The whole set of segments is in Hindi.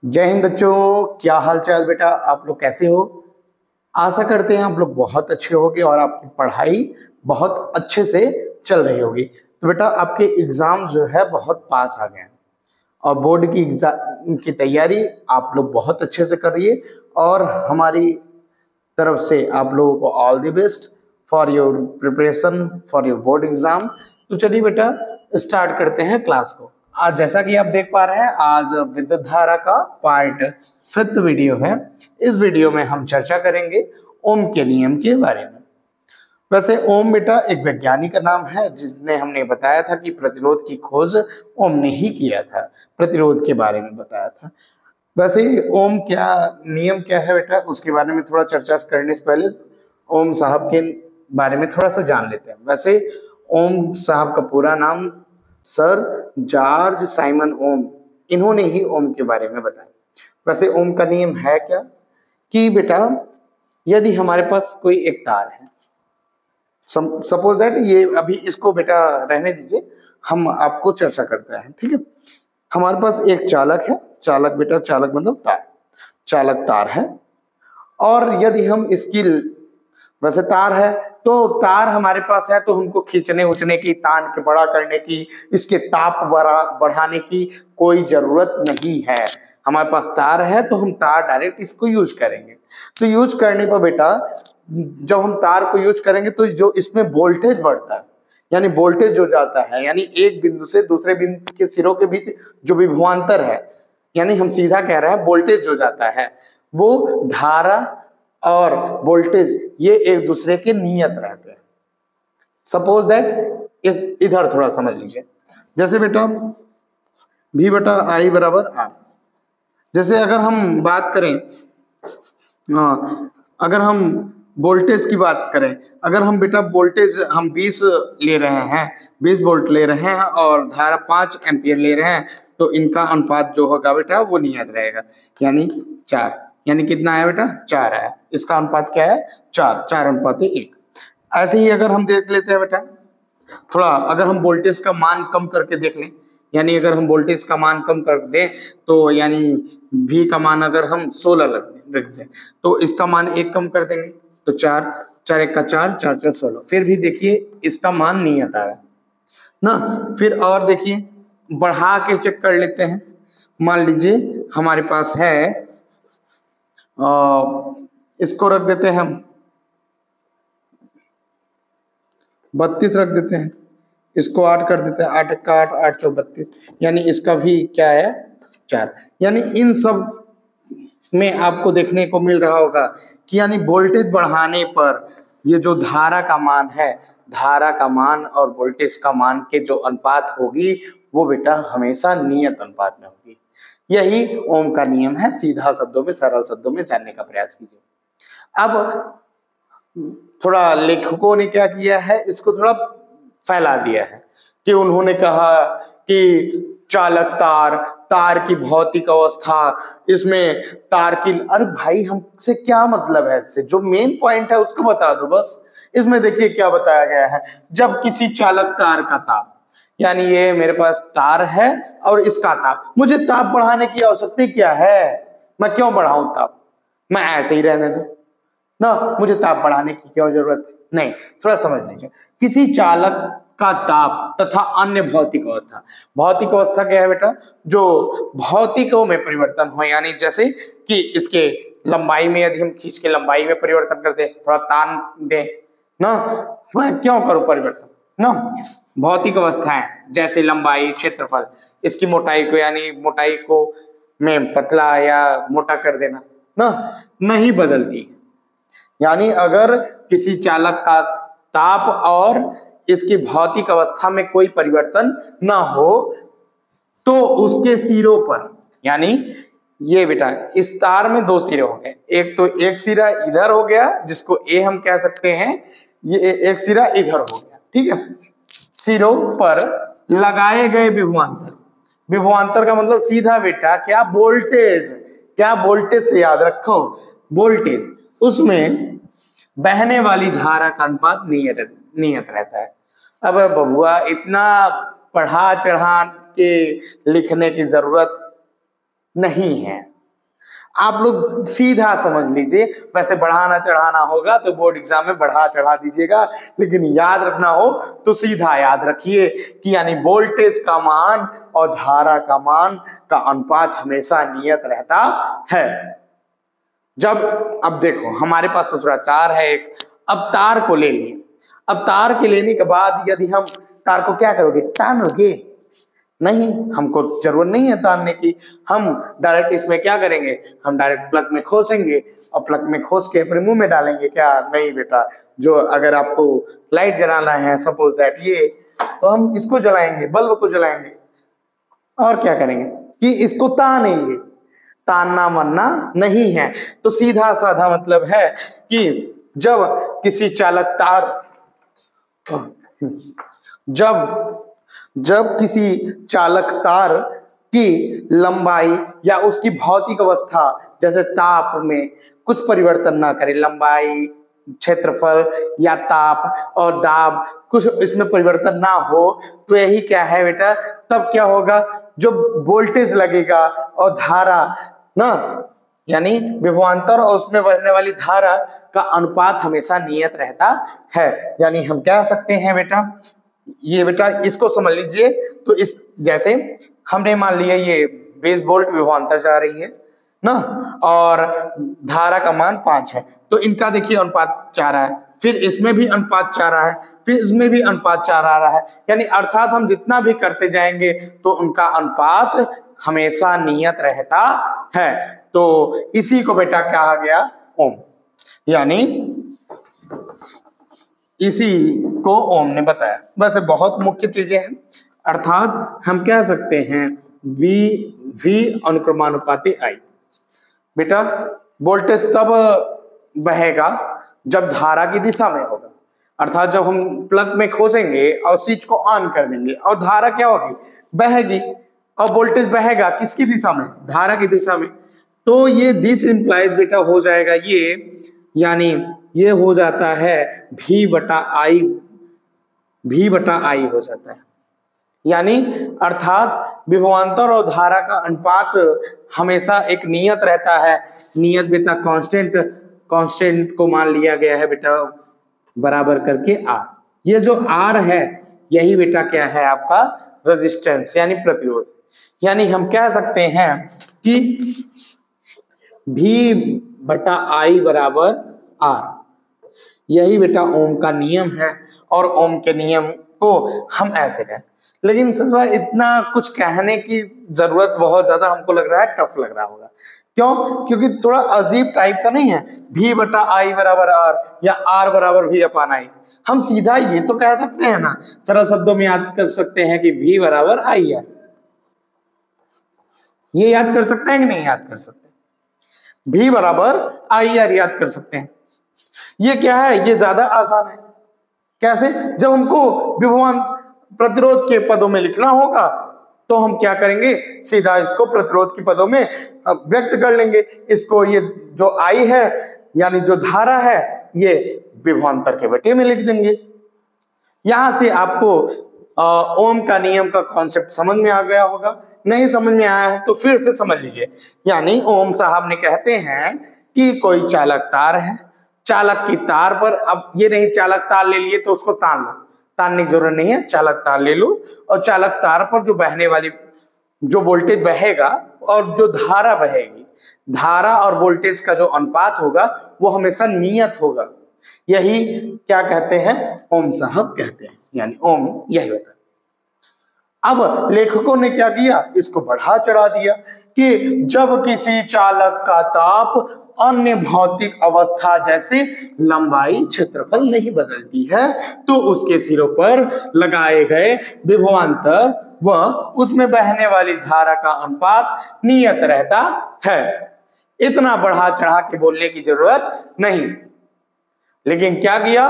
जय हिंद बच्चों, क्या हाल चाल बेटा। आप लोग कैसे हो? आशा करते हैं आप लोग बहुत अच्छे होगे और आपकी पढ़ाई बहुत अच्छे से चल रही होगी। तो बेटा आपके एग्जाम जो है बहुत पास आ गए हैं और बोर्ड की एग्जाम की तैयारी आप लोग बहुत अच्छे से करिए और हमारी तरफ से आप लोगों को all the best for your preparation for your board exam. तो चलिए बेटा स्टार्ट करते हैं क्लास को। आज जैसा कि आप देख पा रहे हैं, आज विद्युत धारा का पार्ट 5th वीडियो है। इस वीडियो में हम चर्चा करेंगे ओम के नियम के बारे में। वैसे ओम बेटा एक वैज्ञानिक का नाम है जिसने हमने बताया था कि प्रतिरोध की खोज ओम ने ही किया था, प्रतिरोध के बारे में बताया था। वैसे ओम क्या नियम क्या है बेटा, उसके बारे में थोड़ा चर्चा करने से पहले ओम साहब के बारे में थोड़ा सा जान लेते हैं। वैसे ओम साहब का पूरा नाम सर जॉर्ज साइमन ओम, इन्होंने ही ओम के बारे में बताया। वैसे ओम का नियम है क्या कि बेटा यदि हमारे पास कोई एक तार है, सपोज दैट, ये अभी इसको बेटा रहने दीजिए, हम आपको चर्चा करते हैं, ठीक है। हमारे पास एक चालक है, चालक बेटा, चालक मतलब तार, चालक तार है। और यदि हम इसकी, वैसे तार है तो तार हमारे पास है तो हमको खींचने उचने की, तान के बड़ा करने की, इसके ताप बढ़ाने की कोई जरूरत नहीं है। हमारे पास तार है तो हम तार डायरेक्ट इसको यूज करेंगे। तो यूज करने पर बेटा जब हम तार को यूज करेंगे तो जो इसमें वोल्टेज बढ़ता है, यानी वोल्टेज जो जाता है, यानी एक बिंदु से दूसरे बिंदु के सिरों के बीच जो विभवांतर है, यानी हम सीधा कह रहे हैं वोल्टेज जो जाता है, वो धारा और वोल्टेज ये एक दूसरे के नियत रहते हैं। सपोज दैट इधर थोड़ा समझ लीजिए, जैसे बेटा V बटा I बराबर R। जैसे अगर हम बात करें, अगर हम वोल्टेज की बात करें, अगर हम बेटा वोल्टेज हम 20 ले रहे हैं, 20 वोल्ट ले रहे हैं और धारा 5 एम्पियर ले रहे हैं, तो इनका अनुपात जो होगा बेटा वो नियत रहेगा, यानी 4। यानी कितना आया बेटा? 4 आया। इसका अनुपात क्या है? 4, 4 अनुपात 1। ऐसे ही अगर हम देख लेते हैं बेटा, थोड़ा अगर हम वोल्टेज का मान कम करके देख लें, यानी अगर हम वोल्टेज का मान कम कर दें तो यानी V का मान अगर हम 16 रख दें तो इसका मान 1 कम कर देंगे तो 4, 4 1 का 4, 4 4 16। फिर भी देखिए इसका मान नियत आ रहा है ना। फिर और देखिए बढ़ा के चेक कर लेते हैं। मान लीजिए हमारे पास है, इसको रख देते हैं हम 32 रख देते हैं, इसको 8 कर देते हैं, 8 1 का 8, 8 4 32, यानी इसका भी क्या है? 4। यानी इन सब में आपको देखने को मिल रहा होगा कि यानी वोल्टेज बढ़ाने पर ये जो धारा का मान है, धारा का मान और वोल्टेज का मान के जो अनुपात होगी वो बेटा हमेशा नियत अनुपात में होगी। यही ओम का नियम है। सीधा शब्दों में, सरल शब्दों में जानने का प्रयास कीजिए। अब थोड़ा लेखकों ने क्या किया है, इसको थोड़ा फैला दिया है कि उन्होंने कहा कि चालक तार, तार की भौतिक अवस्था, इसमें तार की, अरे भाई हमसे क्या मतलब है इससे? जो मेन पॉइंट है उसको बता दो बस। इसमें देखिए क्या बताया गया है, जब किसी चालक तार का ताप, यानी ये मेरे पास तार है और इसका ताप, मुझे ताप बढ़ाने की आवश्यकता क्या है? मैं क्यों बढ़ाऊं ताप? मैं ऐसे ही रहने दूं ना, मुझे ताप बढ़ाने की क्यों जरूरत नहीं। थोड़ा समझ लीजिए, किसी चालक का ताप तथा अन्य भौतिक अवस्था, भौतिक अवस्था क्या है बेटा? जो भौतिकों में परिवर्तन हो, यानी जैसे कि इसके लंबाई में यदि हम खींच के लंबाई में परिवर्तन कर दे, थोड़ा तान दे ना, मैं क्यों करूं परिवर्तन ना। भौतिक अवस्थाएं जैसे लंबाई, क्षेत्रफल, इसकी मोटाई को, यानी मोटाई को में पतला या मोटा कर देना ना, नहीं बदलती। यानी अगर किसी चालक का ताप और इसकी भौतिक अवस्था में कोई परिवर्तन ना हो तो उसके सिरों पर, यानी ये बेटा इस तार में 2 सिरे हो गए, एक तो एक सिरा इधर हो गया जिसको ए हम कह सकते हैं, ये एक सिरा इधर हो गया, ठीक है। सिरों पर लगाए गए विभवांतर, विभवांतर का मतलब सीधा बेटा क्या? वोल्टेज। क्या? वोल्टेज से याद रखो, वोल्टेज, उसमें बहने वाली धारा का अनुपात नियत रहता है। अब बबुआ इतना पढ़ा चढ़ा के लिखने की जरूरत नहीं है, आप लोग सीधा समझ लीजिए, वैसे बढ़ाना चढ़ाना होगा तो बोर्ड एग्जाम में बढ़ा चढ़ा दीजिएगा, लेकिन याद रखना हो तो सीधा याद रखिए कि यानी वोल्टेज का मान और धारा का मान का अनुपात हमेशा नियत रहता है। जब अब देखो हमारे पास सूत्राचार है एक, अब तार को ले लिए, अब तार के लेने के बाद यदि हम तार को क्या करोगे, तानोगे? नहीं, हमको जरूरत नहीं है तानने की, हम डायरेक्ट इसमें क्या करेंगे, हम डायरेक्ट प्लग में खोसेंगे और प्लग में खोस के अपने मुंह में डालेंगे। क्या नहीं बेटा, जो अगर आपको लाइट जलाना है सपोज दैट ये, तो हम इसको जलाएंगे, बल्ब को जलाएंगे और क्या करेंगे कि इसको तानेंगे। तानना मरना नहीं है। तो सीधा साधा मतलब है कि जब किसी चालक तार जब किसी चालक तार की लंबाई या उसकी भौतिक अवस्था जैसे ताप में कुछ परिवर्तन ना करे, लंबाई, क्षेत्रफल या ताप और दाब कुछ इसमें परिवर्तन ना हो, तो यही क्या है बेटा, तब क्या होगा, जो वोल्टेज लगेगा और धारा ना, यानी विभवांतर और उसमें बहने वाली धारा का अनुपात हमेशा नियत रहता है। यानी हम कह सकते हैं बेटा, ये बेटा इसको समझ लीजिए। तो इस जैसे हमने मान लिया ये 20 वोल्ट विभवांतर जा रही है ना, और धारा का मान 5 है, तो इनका देखिए अनुपात 4 है, फिर इसमें भी अनुपात 4 है, फिर इसमें भी अनुपात 4 आ रहा है। यानी अर्थात हम जितना भी करते जाएंगे तो उनका अनुपात हमेशा नियत रहता है। तो इसी को बेटा कहा गया ओम, यानी इसी को ओम ने बताया। वैसे बहुत मुख्य चीजें हैं, अर्थात हम कह सकते हैं V अनुक्रमानुपाती I। बेटा वोल्टेज तब बहेगा जब धारा की दिशा में होगा, अर्थात जब हम प्लग में खोसेंगे और स्विच को ऑन कर देंगे और धारा क्या होगी, बहेगी, और वोल्टेज बहेगा किसकी दिशा में, धारा की दिशा में। तो ये दिस इंप्लाइज बेटा हो जाएगा ये, यानी ये हो जाता है V बटा I हो जाता है। यानी अर्थात विभवांतर और धारा का अनुपात हमेशा एक नियत रहता है। नियत बेटा कांस्टेंट को मान लिया गया है बेटा बराबर करके R। ये जो R है यही बेटा क्या है आपका रेजिस्टेंस यानी प्रतिरोध। यानी हम कह सकते हैं कि V बटा I बराबर R, यही बेटा ओम का नियम है। और ओम के नियम को हम ऐसे कहें, लेकिन सर इतना कुछ कहने की जरूरत बहुत ज्यादा हमको लग रहा है टफ लग रहा होगा। क्यों? क्योंकि थोड़ा अजीब टाइप का नहीं है, V बटा I बराबर R या R बराबर V अपान I। हम सीधा ये तो कह सकते हैं ना, सरल शब्दों में याद कर सकते हैं कि V बराबर I है। ये याद कर सकते हैं कि नहीं याद कर सकते? V बराबर IR याद कर सकते हैं। ये क्या है, ये ज्यादा आसान है। कैसे? जब हमको विभवान प्रतिरोध के पदों में लिखना होगा तो हम क्या करेंगे, सीधा इसको प्रतिरोध के पदों में व्यक्त कर लेंगे। इसको ये जो I है यानी जो धारा है ये विभवांतर के बटे में लिख देंगे। यहां से आपको ओम का नियम का कॉन्सेप्ट समझ में आ गया होगा। नहीं समझ में आया है तो फिर से समझ लीजिए। यानी ओम साहब ने कहते हैं कि कोई चालक तार है, चालक की तार पर, अब ये नहीं चालक तार ले लिए तो उसको तान लो, तानने की जरूरत नहीं है, चालक तार ले लो और चालक तार पर जो बहने वाली जो वोल्टेज बहेगा और जो धारा बहेगी, धारा और वोल्टेज का जो अनुपात होगा वो हमेशा नियत होगा। यही क्या कहते हैं, ओम साहब कहते हैं। यानी ओम यही होता है। अब लेखकों ने क्या किया, इसको बढ़ा चढ़ा दिया कि जब किसी चालक का ताप अन्य भौतिक अवस्था जैसे लंबाई, क्षेत्रफल नहीं बदलती है तो उसके सिरों पर लगाए गए विभवांतर व उसमें बहने वाली धारा का अनुपात नियत रहता है। इतना बढ़ा चढ़ा के बोलने की जरूरत नहीं। लेकिन क्या किया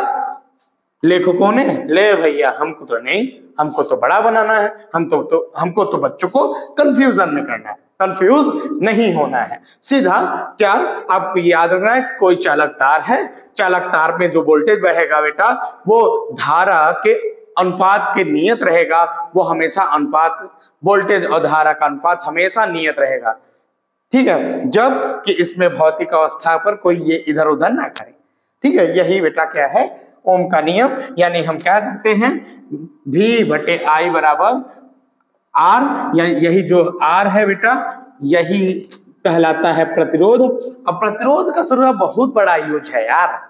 लेखकों ने, ले भैया हमको तो नहीं, हमको तो बड़ा बनाना है, हमको तो बच्चों को कंफ्यूजन में करना है, कंफ्यूज नहीं होना है। सीधा क्या आपको याद रखना है, कोई चालक तार है, चालक तार में जो वोल्टेज बहेगा बेटा वो धारा के अनुपात के नियत रहेगा। वो हमेशा अनुपात, वोल्टेज और धारा का अनुपात हमेशा नियत रहेगा। ठीक है, जब कि इसमें भौतिक अवस्था पर कोई ये इधर उधर ना करे। ठीक है, यही बेटा क्या है, ओम का नियम। यानी हम कह सकते हैं V/I बराबर R, यानी यही जो R है बेटा, यही कहलाता है प्रतिरोध। अब प्रतिरोध का स्वरूप बहुत बड़ा यूज है यार।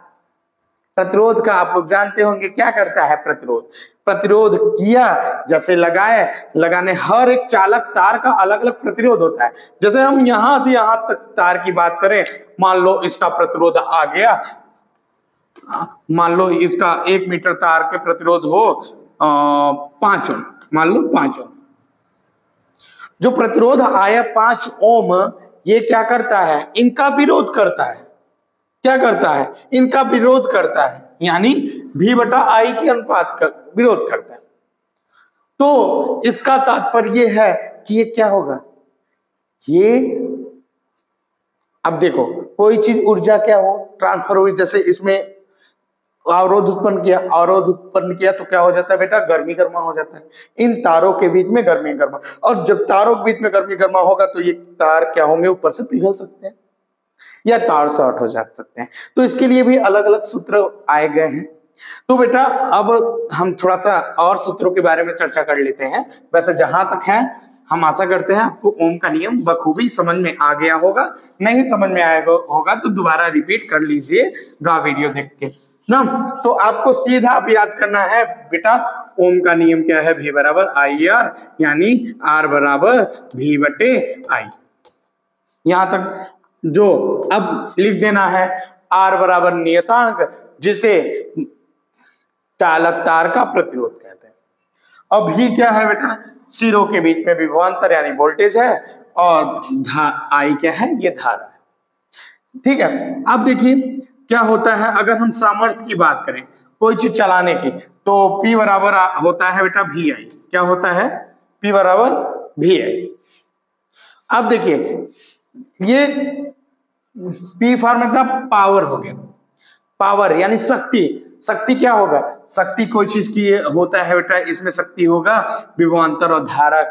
प्रतिरोध का आप लोग जानते होंगे क्या करता है प्रतिरोध। प्रतिरोध किया जैसे लगाने हर एक चालक तार का अलग अलग प्रतिरोध होता है। जैसे हम यहां से यहां तक तार की बात करें, मान लो इसका प्रतिरोध आ गया, मान लो इसका 1 मीटर तार के प्रतिरोध हो 5 ओम, मान लो 5 ओम। जो प्रतिरोध आया 5 ओम, ये क्या करता है, इनका विरोध करता है। क्या करता है, इनका विरोध करता है, यानी V/I के अनुपात का विरोध करता है। तो इसका तात्पर्य है कि ये क्या होगा, ये अब देखो कोई चीज ऊर्जा क्या हो ट्रांसफर हुई, जैसे इसमें अवरोध उत्पन्न किया तो क्या हो जाता है बेटा, गर्मी गर्मा हो जाता है। इन तारों के बीच में गर्मी गर्मा, और जब तारों के बीच में गर्मी गर्मा होगा तो ये तार क्या होंगे, ऊपर से पिघल सकते हैं या तार शॉर्ट हो जा सकते हैं। तो इसके लिए भी अलग अलग सूत्र आए गए हैं। तो बेटा अब हम थोड़ा सा और सूत्रों के बारे में चर्चा कर लेते हैं। वैसे जहां तक है हम आशा करते हैं आपको ओम का नियम बखूबी समझ में आ गया होगा। नहीं समझ में आएगा होगा तो दोबारा रिपीट कर लीजिएगा वीडियो देख के ना। तो आपको सीधा अब याद करना है बेटा, ओम का नियम क्या है, V/IR, यानी R बराबर V/I। यहां तक जो अब लिख देना है, R बराबर नियतांक, जिसे चालक तार का प्रतिरोध कहते हैं। अब भी क्या है बेटा, सिरों के बीच में विभवांतर यानी वोल्टेज है, और I क्या है, ये धारा है। ठीक है, अब देखिए क्या होता है, अगर हम सामर्थ्य की बात करें कोई चीज चलाने की, तो P बराबर होता है बेटा VI। क्या होता है, P बराबर VI। अब देखिए ये P फॉर मतलब पावर हो गया, पावर यानी शक्ति। शक्ति क्या होगा, शक्ति कोई चीज की होता है बेटा, इसमें शक्ति होगा विभवांतर और धारा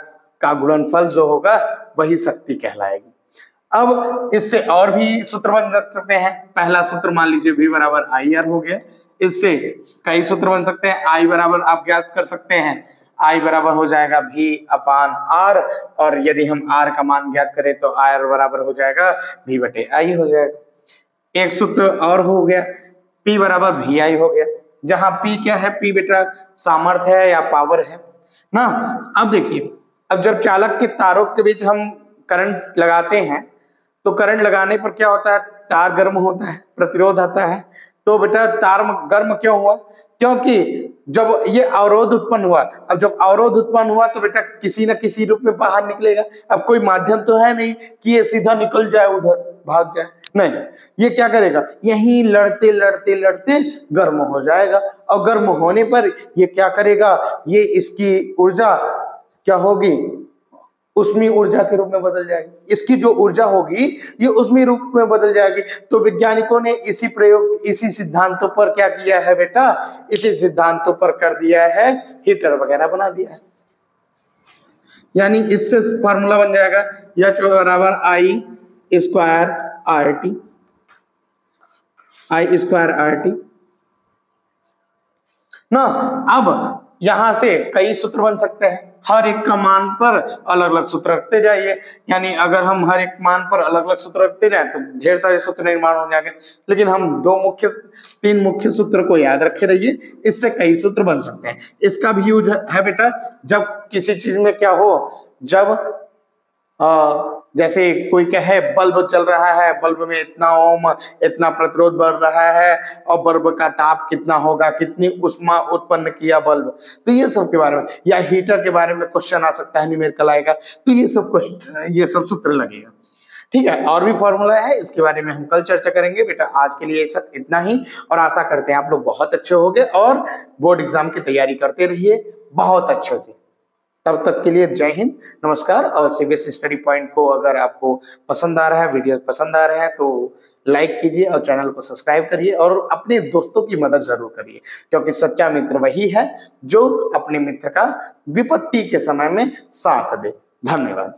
का गुणनफल जो होगा वही शक्ति कहलाएगी। अब इससे और भी सूत्र बन सकते हैं। पहला सूत्र मान लीजिए V/IR हो गया, इससे कई सूत्र बन सकते हैं। I बराबर आप ज्ञात कर सकते हैं, I बराबर हो जाएगा V/R, और यदि हम R का मान ज्ञात करें तो R बराबर हो जाएगा V/I हो जाएगा। एक सूत्र और हो गया, P बराबर VI हो गया, जहां P क्या है, P बेटा सामर्थ्य है या पावर है ना। अब देखिए, अब जब चालक के तारों के बीच हम करंट लगाते हैं तो करंट लगाने पर क्या होता है, तार गर्म होता है, प्रतिरोध आता है। तो बेटा तार गर्म क्यों हुआ, क्योंकि जब ये अवरोध उत्पन्न हुआ, अब जब अवरोध उत्पन्न हुआ तो बेटा किसी न किसी रूप में बाहर निकलेगा। अब कोई माध्यम तो है नहीं कि ये सीधा निकल जाए उधर भाग जाए, नहीं, ये क्या करेगा, यहीं लड़ते लड़ते लड़ते गर्म हो जाएगा, और गर्म होने पर ये क्या करेगा, ये इसकी ऊर्जा क्या होगी, उष्मीय ऊर्जा के रूप में बदल जाएगी। इसकी जो ऊर्जा होगी ये उष्मीय रूप में बदल जाएगी। तो वैज्ञानिकों ने इसी सिद्धांतों पर क्या किया है बेटा, इसी सिद्धांतों पर कर दिया है, हीटर वगैरह बना दिया है। यानी इससे फॉर्मूला बन जाएगा H बराबर I²RT ना। अब यहां से कई सूत्र बन सकते हैं, हर एक का मान पर अलग अलग सूत्र रखते जाइए। यानी अगर हम हर एक मान पर अलग अलग सूत्र रखते जाए तो ढेर सारे सूत्र निर्माण हो जाएंगे, लेकिन हम 3 मुख्य सूत्र को याद रखे रहिए, इससे कई सूत्र बन सकते हैं। इसका भी यूज है बेटा, जब किसी चीज में क्या हो, जब जैसे कोई कहे बल्ब चल रहा है, बल्ब में इतना ओम इतना प्रतिरोध बढ़ रहा है, और बल्ब का ताप कितना होगा, कितनी उष्मा उत्पन्न किया बल्ब, तो ये सब के बारे में, या हीटर के बारे में क्वेश्चन आ सकता है, न्यूमेरिकल आएगा, तो ये सब सूत्र लगेगा। ठीक है, और भी फॉर्मूला है, इसके बारे में हम कल चर्चा करेंगे। बेटा आज के लिए सब इतना ही, और आशा करते हैं आप लोग बहुत अच्छे होंगे और बोर्ड एग्जाम की तैयारी करते रहिए बहुत अच्छे से। तब तक के लिए जय हिंद, नमस्कार। और CBSE स्टडी पॉइंट को अगर आपको पसंद आ रहा है, वीडियो पसंद आ रहे हैं तो लाइक कीजिए और चैनल को सब्सक्राइब करिए, और अपने दोस्तों की मदद जरूर करिए, क्योंकि सच्चा मित्र वही है जो अपने मित्र का विपत्ति के समय में साथ दे। धन्यवाद।